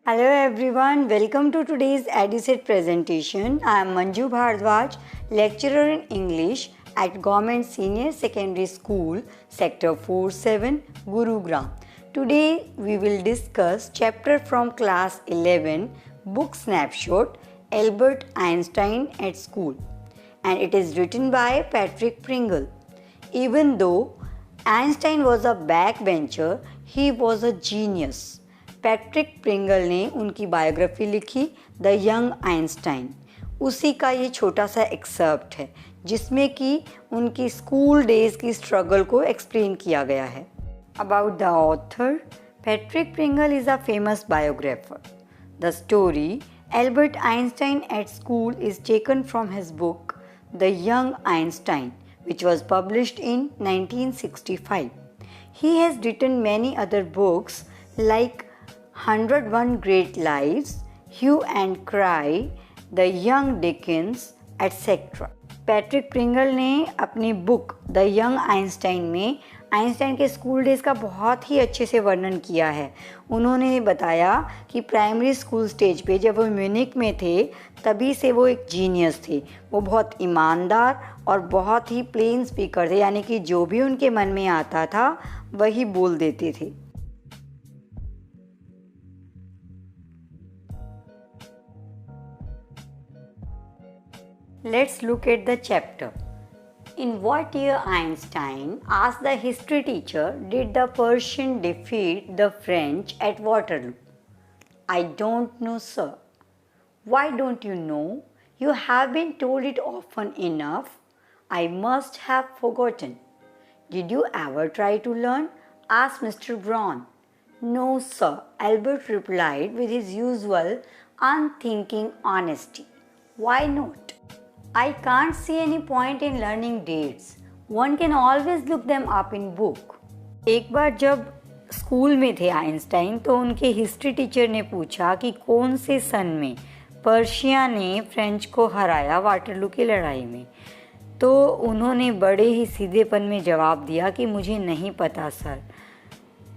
Hello everyone, welcome to today's EduSet presentation. I am Manju Bhardwaj, lecturer in English at Government Senior Secondary School, Sector 47, Gurugram. Today we will discuss chapter from class 11, book snapshot, Albert Einstein at school, and it is written by Patrick Pringle. Even though Einstein was a backbencher, he was a genius. Patrick Pringle ने उनकी biography लिखी the young Einstein. उसी का ये छोटा सा excerpt है जिसमें कि उनकी स्कूल डेज की स्ट्रगल को एक्सप्लेन किया गया है। About the author, Patrick Pringle is a famous biographer. The story Albert Einstein at school is taken from his book the young Einstein which was published in 1965. He has written many other books like 101 Great Lives, Hue and Cry, The Young Dickens, etc. Patrick Pringle ने अपनी book the young Einstein में Einstein के school days का बहुत ही अच्छे से वर्णन किया है। उन्होंने बताया कि प्राइमरी स्कूल स्टेज पे जब वो म्यूनिक में थे तभी से वो एक जीनियस थे। वो बहुत ईमानदार और बहुत ही प्लेन स्पीकर थे, यानी कि जो भी उनके मन में आता था वही बोल देते थे। Let's look at the chapter. In what year, Einstein asked the history teacher, did the Persians defeat the French at Waterloo? I don't know, sir. Why don't you know? You have been told it often enough. I must have forgotten. Did you ever try to learn? Asked Mr. Braun. No, sir, Albert replied with his usual unthinking honesty. Why not? I can't see any point in learning dates. One can always look them up in book. एक बार जब school में थे Einstein तो उनके history teacher ने पूछा कि कौन से सन में पर्शिया ने फ्रेंच को हराया वाटरलू की लड़ाई में। तो उन्होंने बड़े ही सीधेपन में जवाब दिया कि मुझे नहीं पता सर।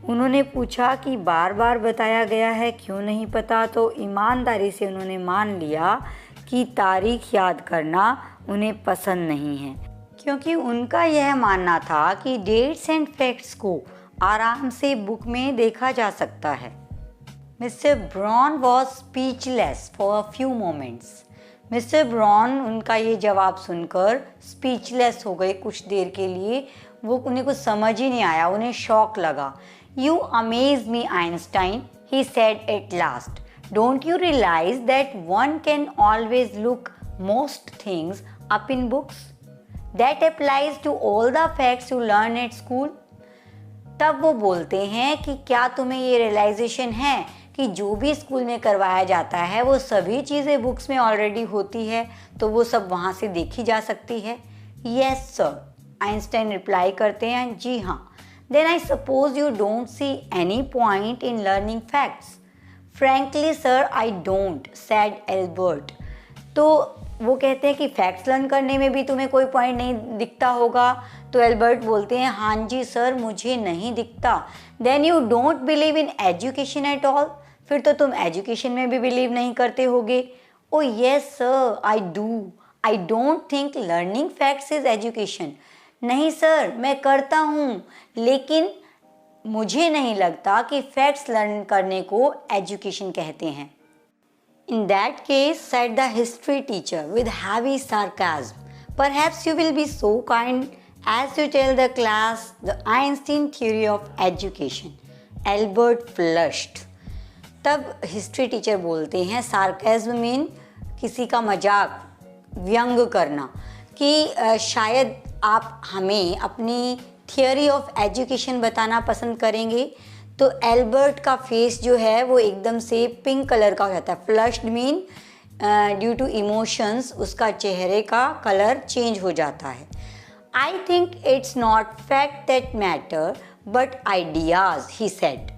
उन्होंने पूछा कि बार बार बताया गया है, क्यों नहीं पता? तो ईमानदारी से उन्होंने मान लिया कि तारीख याद करना उन्हें पसंद नहीं है, क्योंकि उनका यह मानना था कि डेट्स एंड फैक्ट्स को आराम से बुक में देखा जा सकता है। Mister Braun was speechless for a few moments. Mister Braun उनका ये जवाब सुनकर स्पीचलेस हो गए कुछ देर के लिए। उन्हें कुछ समझ ही नहीं आया, उन्हें शॉक लगा। You amaze me Einstein, he said at last. Don't you realize that one can always look most things up in books? That applies to all the facts you learn at school. तब वो बोलते हैं कि क्या तुम्हें ये realisation है कि जो भी स्कूल में करवाया जाता है वो सभी चीज़ें बुक्स में ऑलरेडी होती है, तो वो सब वहाँ से देखी जा सकती है? Yes sir, आइंस्टाइन रिप्लाई करते हैं, जी हाँ. Then I suppose you don't see any point in learning facts. Frankly sir, I don't, said Albert. तो वो कहते हैं कि फैक्ट्स लर्न करने में भी तुम्हें कोई पॉइंट नहीं दिखता होगा। तो एल्बर्ट बोलते हैं, हाँ जी सर, मुझे नहीं दिखता। Then you don't believe in education at all? फिर तो तुम एजुकेशन में भी बिलीव नहीं करते होगे। Oh yes sir, I do. I don't think learning facts is education. नहीं सर, मैं करता हूँ, लेकिन मुझे नहीं लगता कि फैक्ट्स लर्न करने को एजुकेशन कहते हैं। In that case, said the history teacher with heavy sarcasm, perhaps you will be so kind as to tell the class the Einstein theory of education. Albert flushed. तब history teacher बोलते हैं, sarcasm mean किसी का मजाक, व्यंग करना, कि शायद आप हमें अपनी थियोरी ऑफ एजुकेशन बताना पसंद करेंगे। तो एल्बर्ट का फेस जो है वो एकदम से पिंक कलर का हो जाता है। Flushed mean due to emotions उसका चेहरे का कलर चेंज हो जाता है। I think it's not fact that matter but ideas, he said.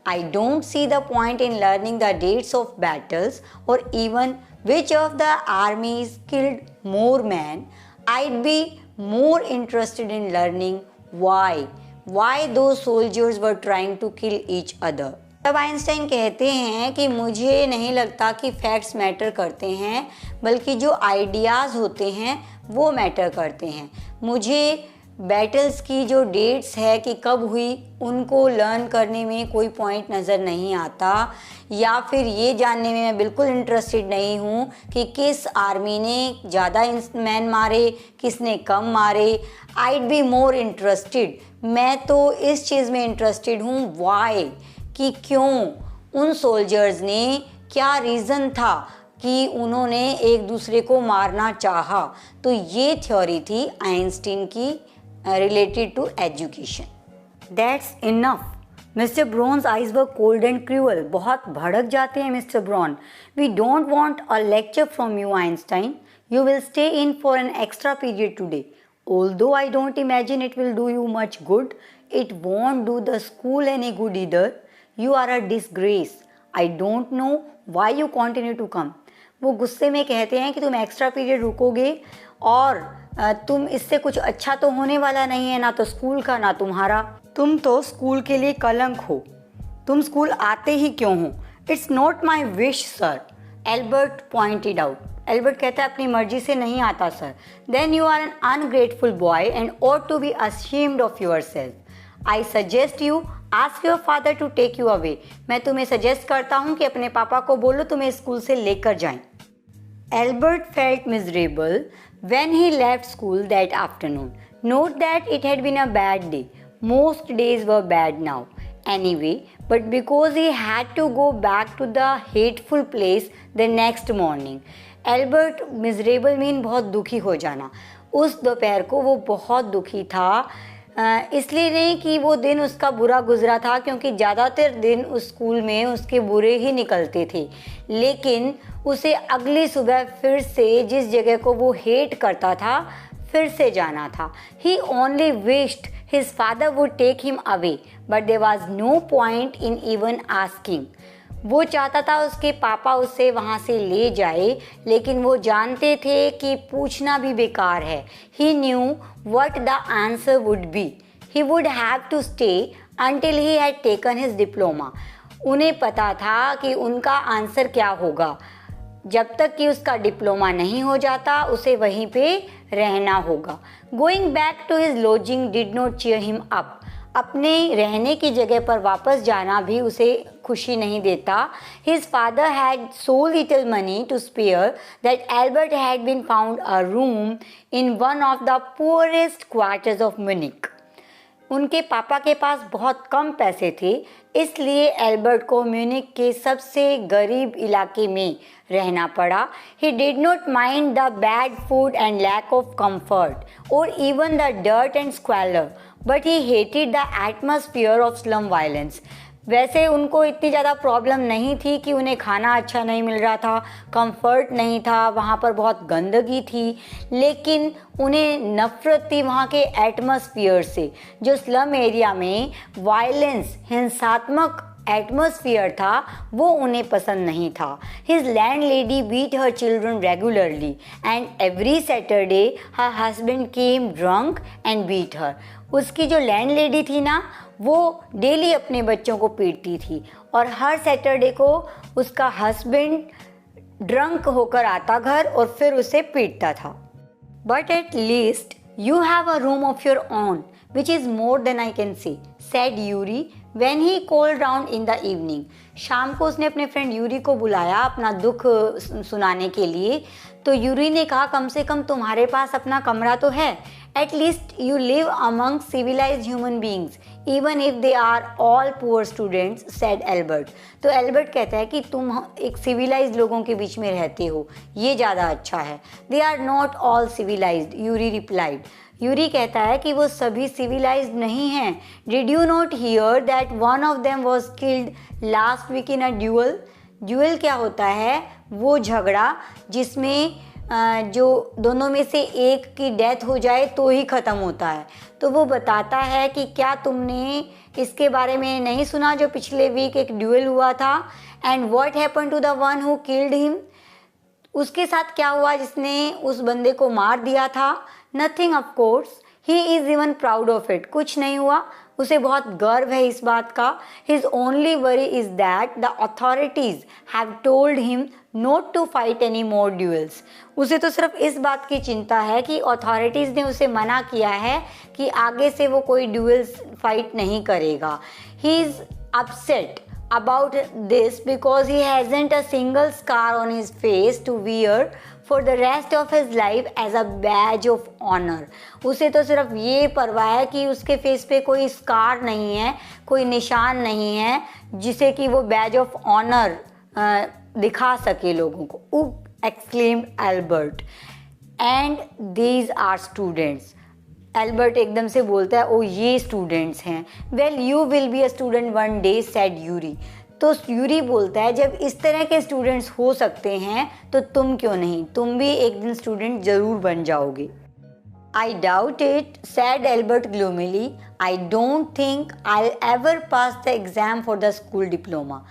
I don't see the point in learning the dates of battles or even which of the armies killed more men. I'd be more interested in learning why those soldiers were trying to kill each other. तब Einstein कहते हैं कि मुझे नहीं लगता कि facts matter करते हैं, बल्कि जो आइडियाज़ होते हैं वो मैटर करते हैं। मुझे बैटल्स की जो डेट्स है कि कब हुई उनको लर्न करने में कोई पॉइंट नज़र नहीं आता, या फिर ये जानने में मैं बिल्कुल इंटरेस्टेड नहीं हूँ कि किस आर्मी ने ज़्यादा मैन मारे, किसने कम मारे। आईड बी मोर इंटरेस्टेड, मैं तो इस चीज़ में इंटरेस्टेड हूँ वाई, कि क्यों उन सोल्जर्स ने, क्या रीज़न था कि उन्होंने एक दूसरे को मारना चाहा। तो ये थ्योरी थी आइंस्टीन की related to education. That's enough. Mr. Brown's eyes were cold and cruel. बहुत भड़क जाते हैं mister brown. We don't want a lecture from you, Einstein. You will stay in for an extra period today. Although I don't imagine it will do you much good, it won't do the school any good either. You are a disgrace. I don't know why you continue to come. वो गुस्से में कहते हैं कि तुम extra period रुकोगे और तुम इससे कुछ अच्छा तो होने वाला नहीं है, ना तो स्कूल का ना तुम्हारा। तुम तो स्कूल के लिए कलंक हो, तुम स्कूल आते ही क्यों हो। It's not my wish sir, Albert pointed out. Albert कहता है अपनी मर्जी से नहीं आता sir. Then you are an ungrateful boy and ought to be ashamed of yourself. I suggest you ask your father to take you away. मैं तुम्हें suggest करता हूँ कि अपने पापा को बोलो तुम्हें स्कूल से लेकर जाएं। Albert felt miserable when he left school that afternoon. Note that it had been a bad day. Most days were bad now. Anyway, but because he had to go back to the hateful place the next morning. Albert miserable mean बहुत दुखी हो जाना। उस दोपहर को वो बहुत दुखी था, इसलिए नहीं कि वो दिन उसका बुरा गुजरा था, क्योंकि ज़्यादातर दिन उस स्कूल में उसके बुरे ही निकलते थे, लेकिन उसे अगली सुबह फिर से जिस जगह को वो हेट करता था फिर से जाना था। He only wished his father would take him away, but there was no point in even asking. वो चाहता था उसके पापा उसे वहाँ से ले जाए, लेकिन वो जानते थे कि पूछना भी बेकार है। He knew what the answer would be. He would have to stay until he had taken his diploma. उन्हें पता था कि उनका आंसर क्या होगा। जब तक कि उसका डिप्लोमा नहीं हो जाता उसे वहीं पे रहना होगा। Going back to his lodging did not cheer him up. अपने रहने की जगह पर वापस जाना भी उसे खुशी नहीं देता। His father had so little money to spare that Albert had been found a room in one of the poorest quarters of Munich. उनके पापा के पास बहुत कम पैसे थे, इसलिए एल्बर्ट को म्यूनिक के सबसे गरीब इलाके में रहना पड़ा। He did not mind the bad food and lack of comfort, or even the dirt and squalor, but he hated the atmosphere of slum violence. वैसे उनको इतनी ज़्यादा प्रॉब्लम नहीं थी कि उन्हें खाना अच्छा नहीं मिल रहा था, कंफर्ट नहीं था, वहाँ पर बहुत गंदगी थी, लेकिन उन्हें नफ़रत थी वहाँ के एटमॉस्फेयर से। जो स्लम एरिया में वायलेंस, हिंसात्मक एटमॉस्फेयर था, वो उन्हें पसंद नहीं था। His landlady beat her children regularly and every Saturday her husband came drunk and beat her. उसकी जो लैंडलेडी थी ना, वो डेली अपने बच्चों को पीटती थी और हर सैटरडे को उसका हस्बैंड ड्रंक होकर आता घर और फिर उसे पीटता था। But at least you have a room of your own which is more than I can say, said Yuri when he called round in the evening. शाम को उसने अपने फ्रेंड यूरी को बुलाया अपना दुख सुनाने के लिए, तो यूरी ने कहा कम से कम तुम्हारे पास अपना कमरा तो है। At least you live among civilized human beings, even if they are all poor students, said Albert. तो एल्बर्ट कहता है कि तुम एक civilized लोगों के बीच में रहते हो, ये ज़्यादा अच्छा है। They are not all civilized, Yuri replied. Yuri कहता है कि वो सभी civilized नहीं हैं। Did you not hear that one of them was killed last week in a duel? Duel क्या होता है? वो झगड़ा जिसमें जो दोनों में से एक की डेथ हो जाए तो ही ख़त्म होता है। तो वो बताता है कि क्या तुमने इसके बारे में नहीं सुना जो पिछले वीक एक ड्यूएल हुआ था, and what happened to the one who killed him, उसके साथ क्या हुआ जिसने उस बंदे को मार दिया था। Nothing of course, he is even proud of it, कुछ नहीं हुआ, उसे बहुत गर्व है इस बात का। His only worry is that the authorities have told him not to fight any more duels. उसे तो सिर्फ इस बात की चिंता है कि अथॉरिटीज़ ने उसे मना किया है कि आगे से वो कोई ड्यूल्स फाइट नहीं करेगा। He is upset about this because he hasn't a single scar on his face to wear for the rest of his life as a badge of honor। उसे तो सिर्फ ये परवाह है कि उसके फेस पे कोई स्कार नहीं है, कोई निशान नहीं है जिसे कि वो बैज ऑफ ऑनर दिखा सके लोगों को। Exclaimed Albert, and these are students. Albert एकदम से बोलता है ओ ये स्टूडेंट्स हैं। Well you will be a student one day said Yuri. तो यूरी बोलता है जब इस तरह के स्टूडेंट्स हो सकते हैं तो तुम क्यों नहीं, तुम भी एक दिन स्टूडेंट ज़रूर बन जाओगे। I doubt it said Albert ग्लूमिली, I don't think I ever pass the exam for the school diploma.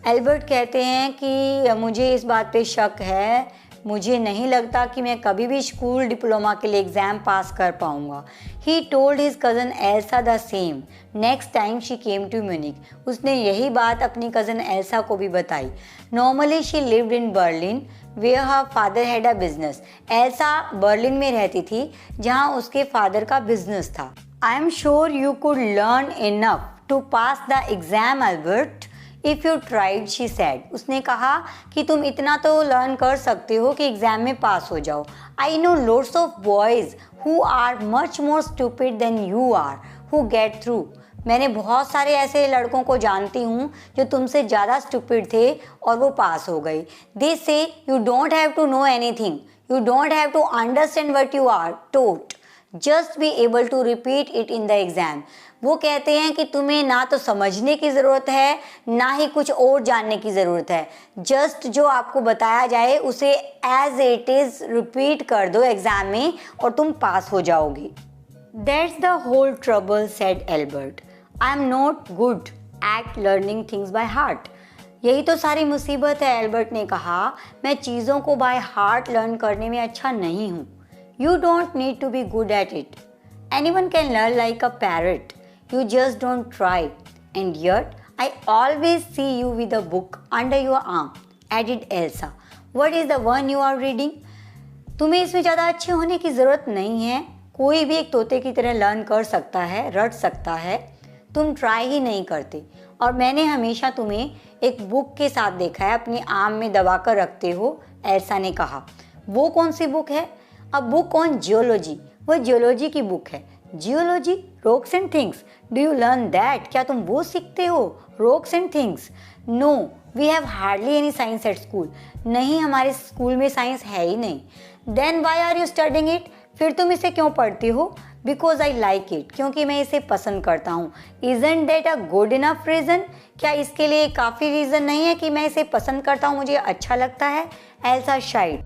Albert कहते हैं कि मुझे इस बात पे शक है, मुझे नहीं लगता कि मैं कभी भी स्कूल डिप्लोमा के लिए एग्ज़ाम पास कर पाऊँगा। He told his cousin Elsa the same next time she came to Munich. उसने यही बात अपनी कज़न एल्सा को भी बताई। Normally she lived in Berlin where her father had a business. Elsa Berlin में रहती थी जहाँ उसके फादर का बिजनेस था। I am sure you could learn enough to pass the exam Albert if you tried, she said. उसने कहा कि तुम इतना तो लर्न कर सकते हो कि एग्ज़ाम में पास हो जाओ। I know lots of boys who are much more stupid than you are who get through. मैंने बहुत सारे ऐसे लड़कों को जानती हूँ जो तुमसे ज़्यादा स्टूपिड थे और वो पास हो गए। They say you don't have to know anything, you don't have to understand what you are taught, just be able to repeat it in the exam. वो कहते हैं कि तुम्हें ना तो समझने की ज़रूरत है ना ही कुछ और जानने की ज़रूरत है, जस्ट जो आपको बताया जाए उसे एज इट इज़ रिपीट कर दो एग्ज़ाम में और तुम पास हो जाओगे। That's the whole trouble said Albert, I am not good at learning things by heart. यही तो सारी मुसीबत है, एल्बर्ट ने कहा, मैं चीज़ों को बाय हार्ट लर्न करने में अच्छा नहीं हूँ। You don't need to be good at it, anyone can learn like a parrot, you just don't try, and yet I always see you with a book under your arm, added Elsa. What is the one you are reading? तुम्हें इसमें ज़्यादा अच्छे होने की ज़रूरत नहीं है, कोई भी एक तोते की तरह लर्न कर सकता है, रट सकता है, तुम ट्राई ही नहीं करते। और मैंने हमेशा तुम्हें एक बुक के साथ देखा है, अपनी आम में दबा कर रखते हो, एल्सा ने कहा। वो कौन सी बुक है? अ बुक ऑन जियोलॉजी, वो जियोलॉजी की बुक है। Geology, rocks and things, do you learn that? क्या तुम वो सीखते हो, rocks and things? No, we have hardly any science at school. नहीं, हमारे स्कूल में साइंस है ही नहीं। Then why are you studying it? फिर तुम इसे क्यों पढ़ती हो? बिकॉज आई लाइक इट, क्योंकि मैं इसे पसंद करता हूँ। Isn't that a good enough reason? क्या इसके लिए काफ़ी रीज़न नहीं है कि मैं इसे पसंद करता हूँ, मुझे अच्छा लगता है? Elsa sighed.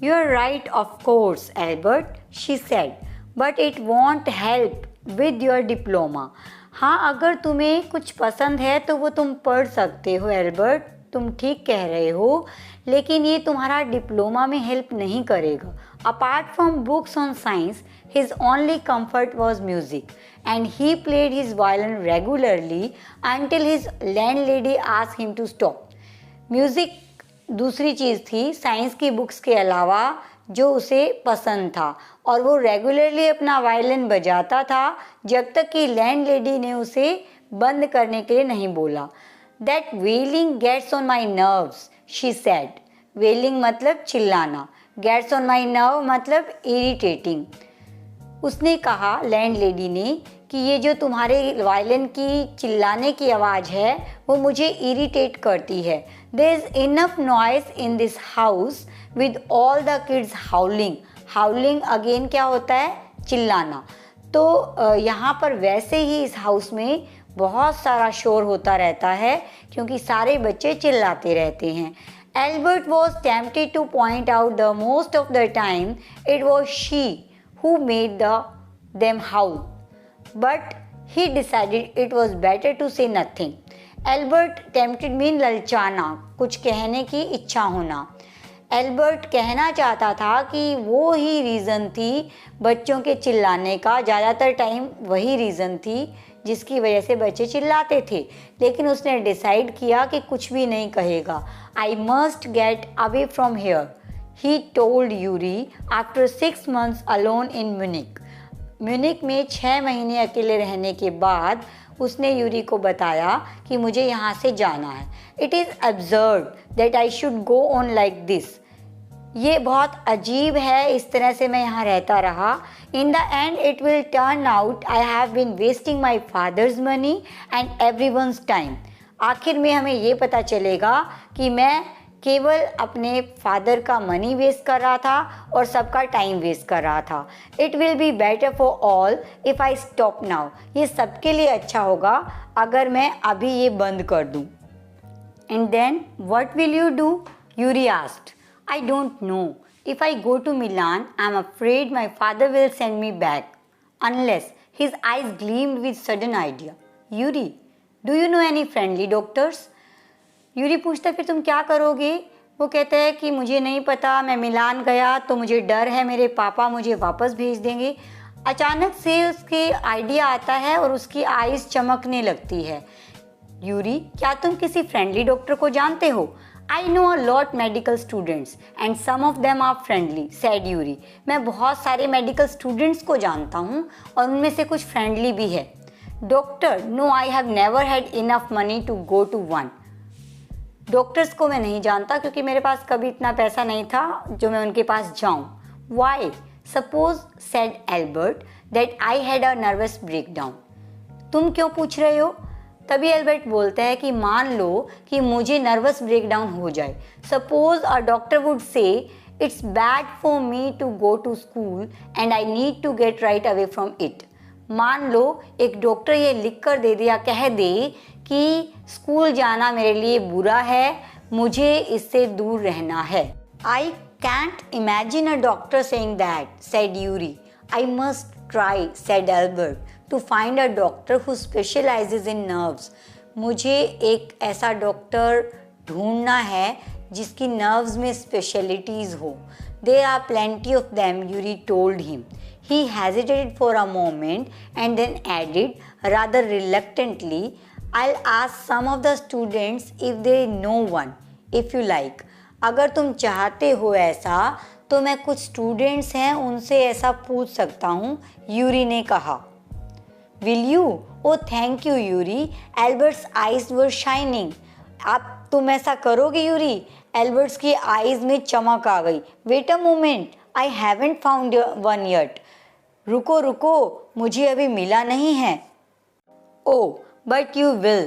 You are right of course Albert, she said, but it won't help with your diploma. हाँ, अगर तुम्हें कुछ पसंद है तो वो तुम पढ़ सकते हो एल्बर्ट, तुम ठीक कह रहे हो, लेकिन ये तुम्हारा डिप्लोमा में हेल्प नहीं करेगा। Apart from books on science, his only comfort was music and he played his violin regularly until his landlady asked him to stop. Music दूसरी चीज़ थी साइंस की बुक्स के अलावा जो उसे पसंद था, और वो रेगुलरली अपना वायलिन बजाता था जब तक कि लैंडलेडी ने उसे बंद करने के लिए नहीं बोला। That wailing gets on my nerves, she said. Wailing मतलब चिल्लाना, गेट्स ऑन माई नर्व मतलब इरिटेटिंग। उसने कहा, लैंडलेडी ने, कि ये जो तुम्हारे वायलिन की चिल्लाने की आवाज़ है वो मुझे इरिटेट करती है। There is enough noise in this house with all the kids howling. Howling again क्या होता है? चिल्लाना। तो यहाँ पर वैसे ही इस हाउस में बहुत सारा शोर होता रहता है क्योंकि सारे बच्चे चिल्लाते रहते हैं। Albert was tempted two point out the most of the time it was she who made them howl, but he decided it was better to say nothing. Albert tempted mean ललचाना, कुछ कहने की इच्छा होना। एल्बर्ट कहना चाहता था कि वो ही रीज़न थी बच्चों के चिल्लाने का, ज़्यादातर टाइम वही रीज़न थी जिसकी वजह से बच्चे चिल्लाते थे, लेकिन उसने डिसाइड किया कि कुछ भी नहीं कहेगा। I must get away from here, he told Yuri after 6 months alone in Munich. Munich में 6 महीने अकेले रहने के बाद उसने यूरी को बताया कि मुझे यहाँ से जाना है। It is absurd that I should go on like this. ये बहुत अजीब है, इस तरह से मैं यहाँ रहता रहा। In the end it will turn out I have been wasting my father's money and everyone's time. आखिर में हमें ये पता चलेगा कि मैं केवल अपने फादर का मनी वेस्ट कर रहा था और सबका टाइम वेस्ट कर रहा था। It will be better for all if I stop now. ये सबके लिए अच्छा होगा अगर मैं अभी ये बंद कर दूँ। And then what will you do? Yuri asked. I don't know. If I go to Milan, I'm afraid my father will send me back. Unless his eyes gleamed with sudden idea. Yuri, do you know any friendly doctors? Yuri पूछता फिर तुम क्या करोगे? वो कहता है कि मुझे नहीं पता, मैं मिलान गया तो मुझे डर है मेरे पापा मुझे वापस भेज देंगे। अचानक से उसके आइडिया आता है और उसकी आईज चमकने लगती है। यूरी, क्या तुम किसी फ्रेंडली डॉक्टर को जानते हो? I know a lot medical students and some of them are friendly, said Yuri. मैं बहुत सारे मेडिकल स्टूडेंट्स को जानता हूँ और उनमें से कुछ फ्रेंडली भी है। Doctor, no I have never had enough money to go to one. Doctors को मैं नहीं जानता क्योंकि मेरे पास कभी इतना पैसा नहीं था जो मैं उनके पास जाऊँ। Why? Suppose, said Albert, that I had a nervous breakdown. तुम क्यों पूछ रहे हो? तभी एल्बर्ट बोलता है कि मान लो कि मुझे नर्वस ब्रेकडाउन हो जाए। Suppose a doctor would say it's bad for me to go to school and I need to get right away from it. मान लो एक डॉक्टर ये लिख कर दे दे या कह दे कि स्कूल जाना मेरे लिए बुरा है, मुझे इससे दूर रहना है। I can't imagine a doctor saying that, said Yuri. I must try, said Albert, to find a doctor who specializes in nerves. मुझे एक ऐसा डॉक्टर ढूंढना है जिसकी नर्व्स में स्पेशलिटीज़ हो। There are plenty of them, Yuri told him. He hesitated for a moment and then added rather reluctantly, I'll ask some of the students if they know one, if you like. अगर तुम चाहते हो ऐसा तो मैं कुछ students हैं उनसे ऐसा पूछ सकता हूँ, यूरी ने कहा। Will you? Oh, thank you, Yuri. Albert's eyes were shining. अब तुम ऐसा करोगे यूरी? एल्बर्ट्स की आईज में चमक आ गई। Wait a moment, I haven't found one yet. रुको रुको, मुझे अभी मिला नहीं है। Oh, but you will.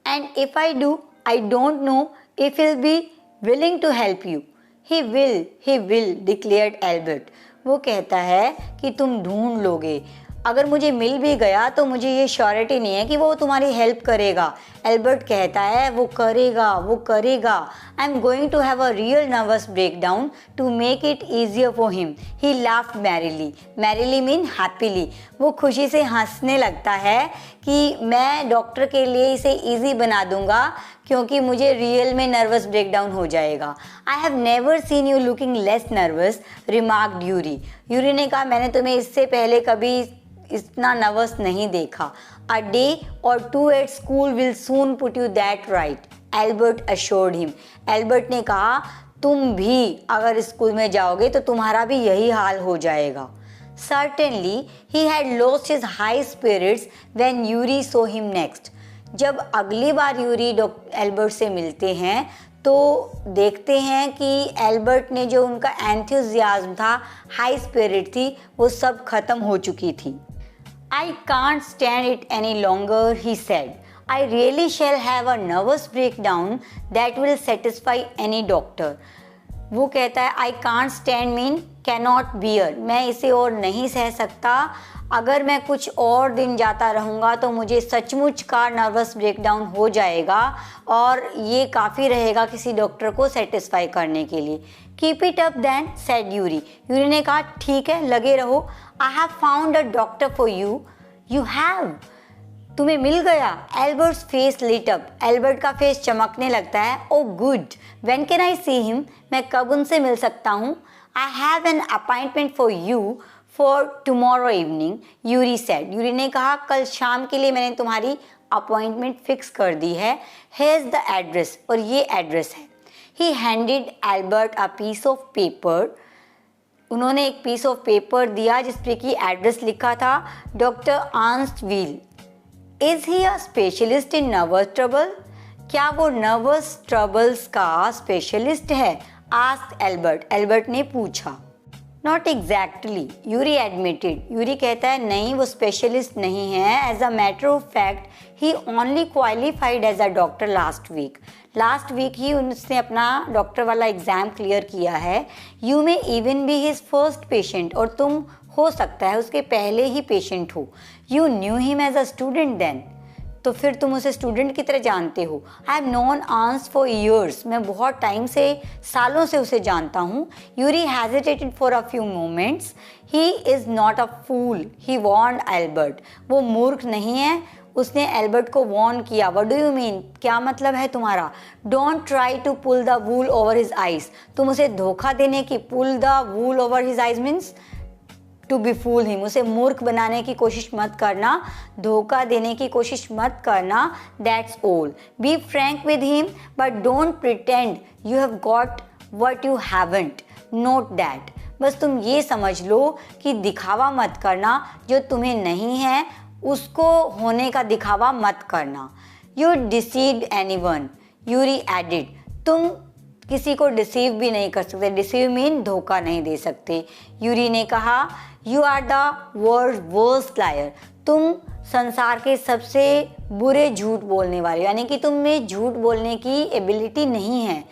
And if I do, I don't know if he'll be willing to help you. He will, declared Albert. वो कहता है कि तुम ढूंढ लोगे। अगर मुझे मिल भी गया तो मुझे ये श्योरिटी नहीं है कि वो तुम्हारी हेल्प करेगा। एल्बर्ट कहता है वो करेगा। I am going to have a real nervous breakdown to make it easier for him. He laughed merrily mean happily. वो खुशी से हंसने लगता है कि मैं डॉक्टर के लिए इसे ईजी बना दूंगा क्योंकि मुझे रियल में नर्वस ब्रेकडाउन हो जाएगा। आई have never seen you looking less nervous, remarked Yuri. Yuri ने कहा मैंने तुम्हें इससे पहले कभी इतना नर्वस नहीं देखा। A day or two at school will soon put you that right, Albert assured him. Albert ने कहा तुम भी अगर स्कूल में जाओगे तो तुम्हारा भी यही हाल हो जाएगा। Certainly, he had lost his high spirits when Yuri saw him next. जब अगली बार यूरी एल्बर्ट से मिलते हैं तो देखते हैं कि एल्बर्ट ने जो उनका एंथुजियाज्म था, हाई स्पिरिट थी, वो सब खत्म हो चुकी थी। I can't stand it any longer, he said. I really shall have a nervous breakdown that will satisfy any doctor. वो कहता है I can't stand mean cannot bear. मैं इसे और नहीं सह सकता। अगर मैं कुछ और दिन जाता रहूँगा तो मुझे सचमुच का नर्वस ब्रेकडाउन हो जाएगा और ये काफ़ी रहेगा किसी डॉक्टर को सेटिस्फाई करने के लिए। Keep it up then, said Yuri. Yuri ने कहा ठीक है, लगे रहो। I have found a doctor for you. You have? तुम्हें मिल गया? Albert's face lit up. Albert का फेस चमकने लगता है। Oh good, when can I see him? मैं कब उनसे मिल सकता हूँ? I have an appointment for you for tomorrow evening, Yuri said. Yuri ने कहा कल शाम के लिए मैंने तुम्हारी अपॉइंटमेंट फिक्स कर दी है। हियर इज द एड्रेस, और ये एड्रेस है। He handed Albert a piece of paper. उन्होंने एक पीस ऑफ पेपर दिया जिसपे कि एड्रेस लिखा था, doctor Ernst Wheel. Is he a specialist in nervous trouble? क्या वो नर्वस ट्रबल्स का स्पेशलिस्ट है? Asked Albert. एल्बर्ट ने पूछा। Not exactly, Yuri admitted. Yuri कहता है नहीं, वो स्पेशलिस्ट नहीं है। As a matter of fact he only qualified as a doctor last week. Last week ही उसने अपना डॉक्टर वाला एग्ज़ाम क्लियर किया है। You may even be his first patient, और तुम हो सकता है उसके पहले ही पेशेंट हो। You knew him as a student then, तो फिर तुम उसे स्टूडेंट की तरह जानते हो। I have known Ernst for years, मैं बहुत टाइम से, सालों से उसे जानता हूँ। Yuri hesitated for a few moments. He is not a fool, he warned Albert. वो मूर्ख नहीं है, उसने एल्बर्ट को वॉर्न किया। व्हाट डू यू मीन, क्या मतलब है तुम्हारा? Don't try to pull the wool over his eyes, तुम उसे धोखा देने की, pull the wool over his eyes means to befool him, उसे मूर्ख बनाने की कोशिश मत करना, धोखा देने की कोशिश मत करना। That's all. Be frank with him but don't pretend you have got what you haven't. Note that, बस तुम ये समझ लो कि दिखावा मत करना, जो तुम्हें नहीं है उसको होने का दिखावा मत करना। You deceived anyone, Yuri added. तुम किसी को डिसीव भी नहीं कर सकते। डिसीव मीन धोखा नहीं दे सकते। यूरी ने कहा you are the world worst liar, तुम संसार के सबसे बुरे झूठ बोलने वाले, यानी कि तुम में झूठ बोलने की एबिलिटी नहीं है।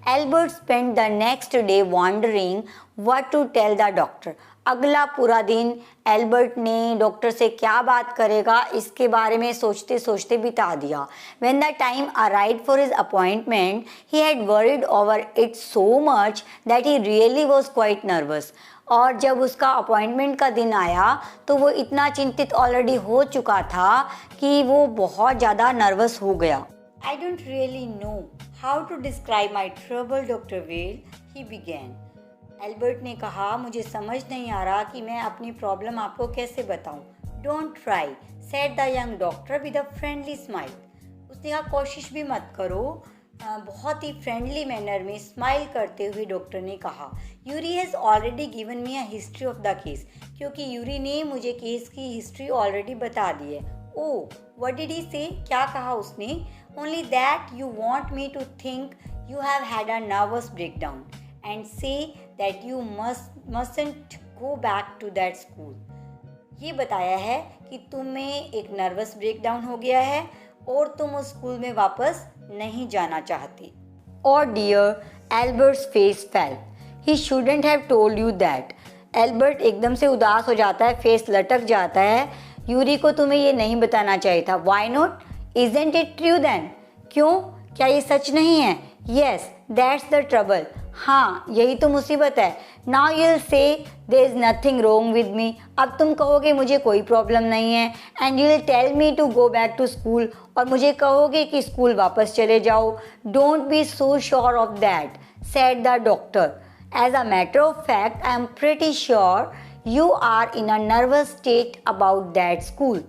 Albert spend the next day wondering what to tell the doctor. अगला पूरा दिन एल्बर्ट ने डॉक्टर से क्या बात करेगा इसके बारे में सोचते सोचते बिता दिया। When the time arrived for his appointment, he had worried over it so much that he really was quite nervous. और जब उसका अपॉइंटमेंट का दिन आया तो वो इतना चिंतित ऑलरेडी हो चुका था कि वो बहुत ज़्यादा नर्वस हो गया। I don't really know how to describe my trouble, Dr. Whale, he began. Albert ने कहा मुझे समझ नहीं आ रहा कि मैं अपनी प्रॉब्लम आपको कैसे बताऊं। Don't try, said the young doctor with a friendly smile. उसने कहा कोशिश भी मत करो, बहुत ही फ्रेंडली मैनर में स्माइल करते हुए डॉक्टर ने कहा। Yuri has already given me a history of the case, क्योंकि यूरी ने मुझे केस की हिस्ट्री ऑलरेडी बता दी है। ओह, व्हाट डिड ही से, क्या कहा उसने? Only that you want me to think you have had a nervous breakdown and say that you mustn't go back to that school. ये बताया है कि तुम्हें एक नर्वस ब्रेकडाउन हो गया है और तुम उस स्कूल में वापस नहीं जाना चाहती। Oh dear, Albert's face fell, he shouldn't have told you that. Albert एकदम से उदास हो जाता है, फेस लटक जाता है। यूरी को तुम्हें ये नहीं बताना चाहिए था। Why not? Isn't it true then? क्यों, क्या ये सच नहीं है? Yes, that's the trouble. हाँ, यही तो मुसीबत है। Now you'll say there is nothing wrong with me. अब तुम कहोगे मुझे कोई प्रॉब्लम नहीं है। And you'll tell me to go back to school. और मुझे कहोगे कि स्कूल वापस चले जाओ। Don't be so sure of that, said the doctor. As a matter of fact, I am pretty sure you are in a nervous state about that school.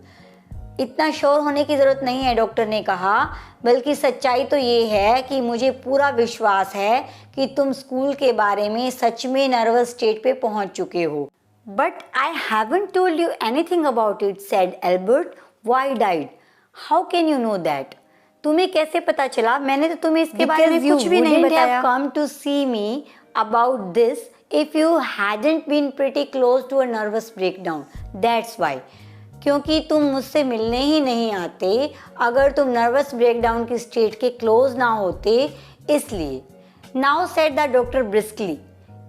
इतना sure होने की ज़रूरत नहीं है, डॉक्टर ने कहा, बल्कि सच्चाई तो ये है कि मुझे पूरा विश्वास है कि तुम स्कूल के बारे में सच में नर्वस स्टेट पे पहुंच चुके हो। But I haven't told you anything about it, said Albert. Why died? How can you know that? तुम्हें कैसे पता चला? मैंने तो तुम्हें इसके बारे में कुछ भी नहीं बताया। Come to see me about this if you hadn't been pretty close to a nervous breakdown, that's why. क्योंकि तुम मुझसे मिलने ही नहीं आते अगर तुम नर्वस ब्रेकडाउन की स्टेट के क्लोज ना होते, इसलिए। Now said the doctor briskly,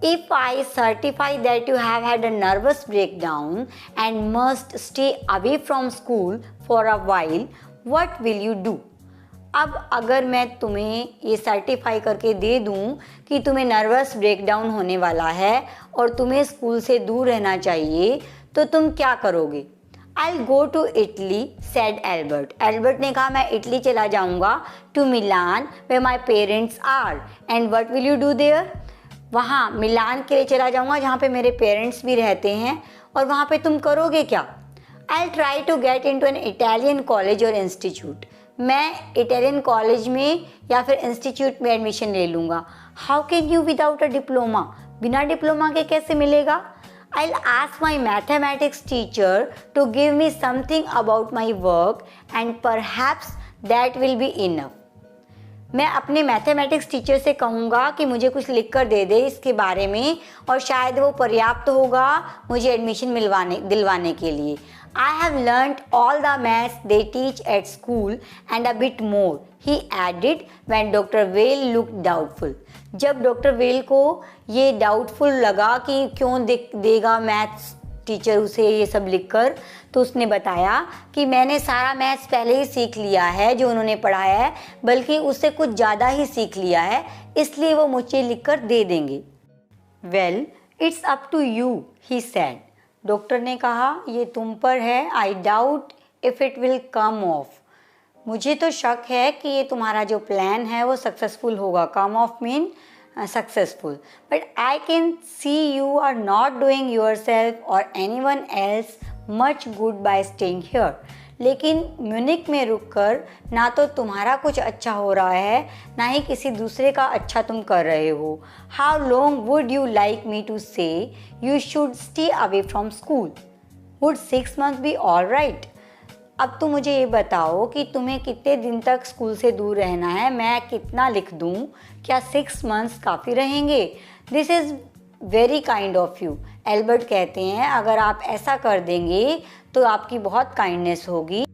if I certify that you have had a nervous breakdown and must stay away from school for a while, what will you do? अब अगर मैं तुम्हें ये सर्टिफाई करके दे दूं कि तुम्हें नर्वस ब्रेकडाउन होने वाला है और तुम्हें स्कूल से दूर रहना चाहिए, तो तुम क्या करोगे? I'll go to Italy, said Albert. Albert ने कहा मैं इटली चला जाऊंगा, to Milan where my parents are. And what will you do there? वहाँ मिलान के लिए चला जाऊँगा जहाँ पे मेरे पेरेंट्स भी रहते हैं, और वहाँ पे तुम करोगे क्या? I try to get into an Italian college or institute. मैं इटालियन कॉलेज में या फिर इंस्टीट्यूट में एडमिशन ले लूँगा। How can you without a diploma? बिना डिप्लोमा के कैसे मिलेगा? I will ask my mathematics teacher to give me something about my work and perhaps that will be enough. मैं अपने मैथमेटिक्स टीचर से कहूँगा कि मुझे कुछ लिख कर दे दे इसके बारे में, और शायद वो पर्याप्त होगा मुझे एडमिशन दिलवाने के लिए। I have learned all the maths they teach at school and a bit more, he added when doctor well look doubtful. जब डॉक्टर वेल को ये डाउटफुल लगा कि क्यों देगा मैथ्स टीचर उसे ये सब लिखकर, तो उसने बताया कि मैंने सारा मैथ्स पहले ही सीख लिया है जो उन्होंने पढ़ाया है, बल्कि उससे कुछ ज़्यादा ही सीख लिया है, इसलिए वो मुझे लिखकर दे देंगे। Well it's up to you, he said. Doctor ने कहा ये तुम पर है। I doubt if it will come off. मुझे तो शक है कि ये तुम्हारा जो प्लान है वो सक्सेसफुल होगा। Come of mean successful, but I can see you are not doing yourself or anyone else much good by staying here. लेकिन म्यूनिक में रुककर ना तो तुम्हारा कुछ अच्छा हो रहा है, ना ही किसी दूसरे का अच्छा तुम कर रहे हो। How long would you like me to say you should stay away from school? Would 6 months be all right? अब तुम मुझे ये बताओ कि तुम्हें कितने दिन तक स्कूल से दूर रहना है, मैं कितना लिख दूँ? क्या 6 मंथ्स काफ़ी रहेंगे? This is very kind of you. Albert कहते हैं अगर आप ऐसा कर देंगे तो आपकी बहुत काइंडनेस होगी।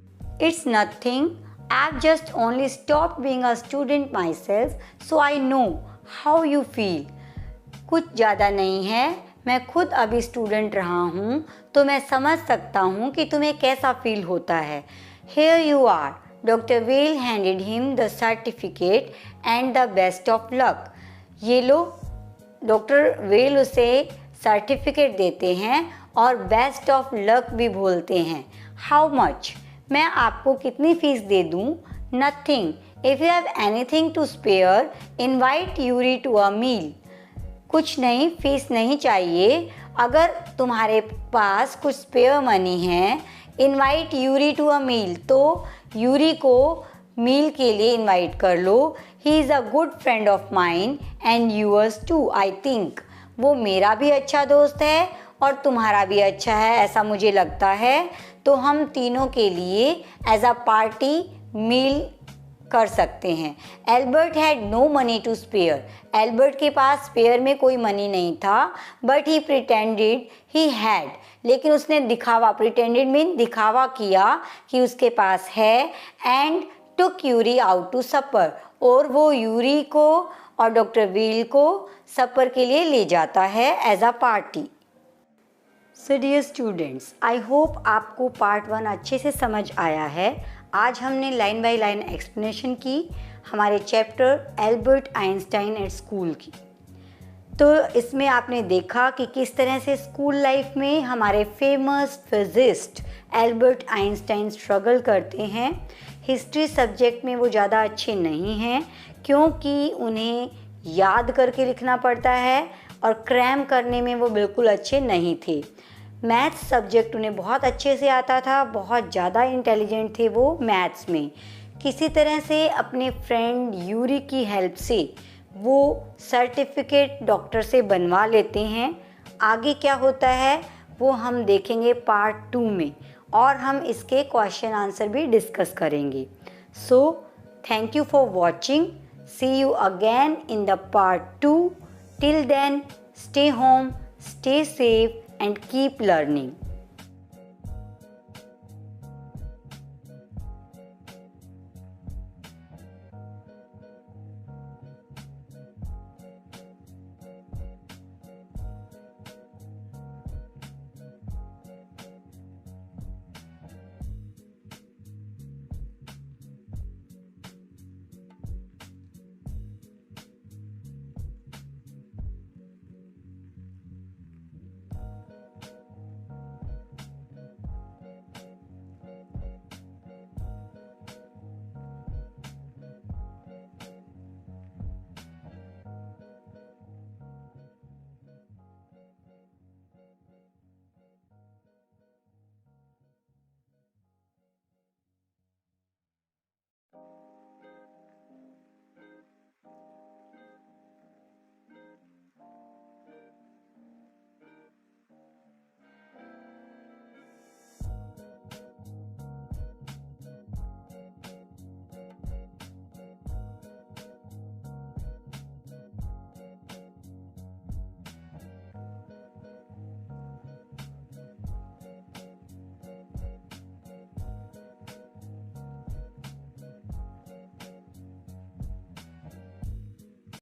It's nothing, I just only stop being a student my self, so I know how you feel. कुछ ज़्यादा नहीं है, मैं खुद अभी स्टूडेंट रहा हूँ तो मैं समझ सकता हूँ कि तुम्हें कैसा फील होता है। Here you are. Doctor Well handed him the certificate and the best of luck. ये लो, डॉक्टर वेल उसे सर्टिफिकेट देते हैं और बेस्ट ऑफ लक भी बोलते हैं। How much? मैं आपको कितनी फ़ीस दे दूँ? Nothing. If you have anything to spare invite Yuri to a meal. कुछ नहीं, फीस नहीं चाहिए। अगर तुम्हारे पास कुछ स्पेयर मनी है, invite Yuri to a meal, तो यूरी को मील के लिए इनवाइट कर लो। He is a good friend of mine and yours too, I think. वो मेरा भी अच्छा दोस्त है और तुम्हारा भी अच्छा है, ऐसा मुझे लगता है। तो हम तीनों के लिए एज अ पार्टी मील कर सकते हैं। Albert had no money to spare. Albert के पास स्पेयर में कोई मनी नहीं था, but he pretended he had. लेकिन उसने दिखावा, प्रिटेंडेड मीन दिखावा किया कि उसके पास है। And took Yuri out to supper, और वो यूरी को और डॉक्टर व्हील को सपर के लिए ले जाता है as a party. So dear students, I hope आपको पार्ट 1 अच्छे से समझ आया है। आज हमने लाइन बाय लाइन एक्सप्लेनेशन की हमारे chapter Albert Einstein at school की। तो इसमें आपने देखा कि किस तरह से स्कूल लाइफ में हमारे famous physicist Albert Einstein struggle करते हैं। हिस्ट्री सब्जेक्ट में वो ज़्यादा अच्छे नहीं हैं क्योंकि उन्हें याद करके लिखना पड़ता है और क्रैम करने में वो बिल्कुल अच्छे नहीं थे। मैथ्स सब्जेक्ट उन्हें बहुत अच्छे से आता था, बहुत ज़्यादा इंटेलिजेंट थे वो मैथ्स में। किसी तरह से अपने फ्रेंड यूरी की हेल्प से वो सर्टिफिकेट डॉक्टर से बनवा लेते हैं। आगे क्या होता है वो हम देखेंगे पार्ट 2 में, और हम इसके क्वेश्चन आंसर भी डिस्कस करेंगे। So thank you for watching. See you again in the part 2. Till then, stay home, stay safe and keep learning.